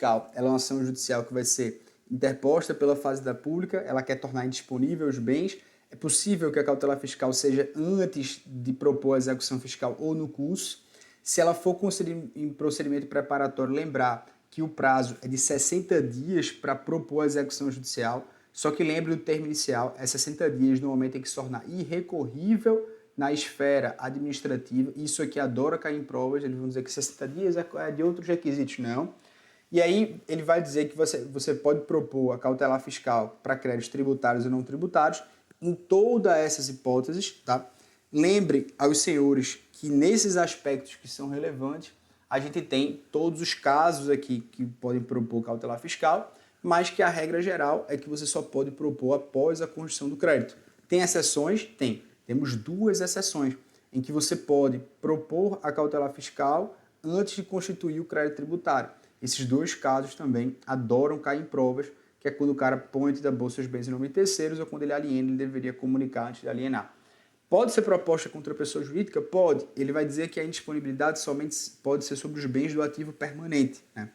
fiscal, ela é uma ação judicial que vai ser interposta pela Fazenda Pública, ela quer tornar indisponível os bens. É possível que a cautela fiscal seja antes de propor a execução fiscal ou no curso. Se ela for concedida em procedimento preparatório, lembrar que o prazo é de 60 dias para propor a execução judicial, só que lembre do termo inicial, é 60 dias no momento em que se tornar irrecorrível na esfera administrativa. Isso aqui adora cair em provas, eles vão dizer que 60 dias é de outros requisitos, não. E aí ele vai dizer que você pode propor a cautelar fiscal para créditos tributários e não tributários em todas essas hipóteses, tá? Lembre aos senhores que nesses aspectos que são relevantes, a gente tem todos os casos aqui que podem propor cautelar fiscal, mas que a regra geral é que você só pode propor após a constituição do crédito. Tem exceções? Tem. Temos 2 exceções em que você pode propor a cautelar fiscal antes de constituir o crédito tributário. Esses 2 casos também adoram cair em provas, que é quando o cara põe antes da bolsa os bens em nome de terceiros ou quando ele aliena, ele deveria comunicar antes de alienar. Pode ser proposta contra a pessoa jurídica? Pode. Ele vai dizer que a indisponibilidade somente pode ser sobre os bens do ativo permanente, né?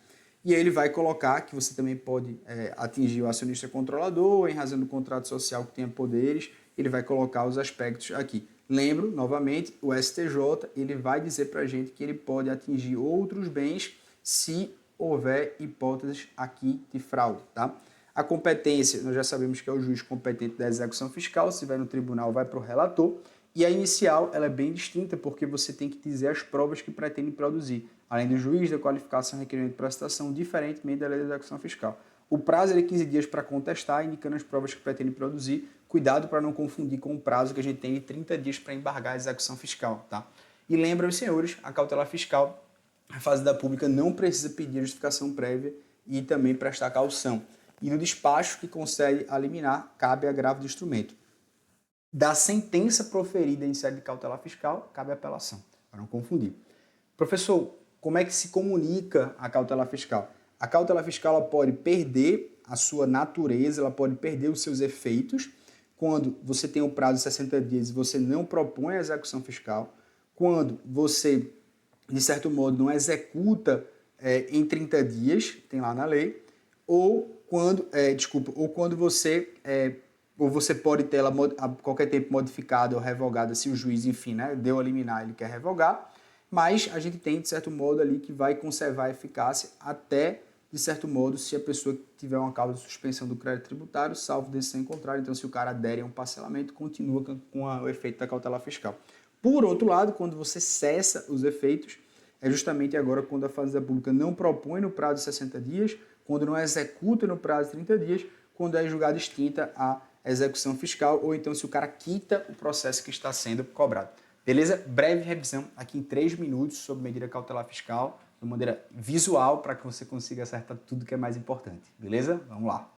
E aí ele vai colocar que você também pode atingir o acionista controlador em razão do contrato social que tenha poderes. Ele vai colocar os aspectos aqui. Lembro, novamente, o STJ ele vai dizer para a gente que ele pode atingir outros bens se houver hipóteses aqui de fraude, tá? A competência, nós já sabemos que é o juiz competente da execução fiscal, se vai no tribunal, vai para o relator. E a inicial, ela é bem distinta, porque você tem que dizer as provas que pretende produzir, além do juiz, da qualificação, requerimento para citação, diferentemente da lei da execução fiscal. O prazo é de 15 dias para contestar, indicando as provas que pretende produzir. Cuidado para não confundir com o prazo que a gente tem de 30 dias para embargar a execução fiscal, tá? E lembra os senhores, a cautelar fiscal, a Fazenda Pública não precisa pedir justificação prévia e também prestar caução. E no despacho que concede a liminar, cabe agravo do instrumento. Da sentença proferida em sede de cautelar fiscal, cabe apelação, para não confundir. Professor, como é que se comunica a cautelar fiscal? A cautelar fiscal ela pode perder a sua natureza, ela pode perder os seus efeitos quando você tem um prazo de 60 dias e você não propõe a execução fiscal, quando você, de certo modo, não executa em 30 dias, tem lá na lei, ou quando você ou você pode ter ela a qualquer tempo modificada ou revogada se o juiz, enfim, né, deu a liminar, ele quer revogar, mas a gente tem, de certo modo, ali que vai conservar a eficácia até, de certo modo, se a pessoa tiver uma causa de suspensão do crédito tributário, salvo decisão em contrário. Então, se o cara adere a um parcelamento, continua com o efeito da cautelar fiscal. Por outro lado, quando você cessa os efeitos, é justamente agora quando a Fazenda Pública não propõe no prazo de 60 dias, quando não executa no prazo de 30 dias, quando é julgada extinta a execução fiscal, ou então se o cara quita o processo que está sendo cobrado. Beleza? Breve revisão aqui em 3 minutos sobre medida cautelar fiscal, de maneira visual, para que você consiga acertar tudo que é mais importante. Beleza? Vamos lá.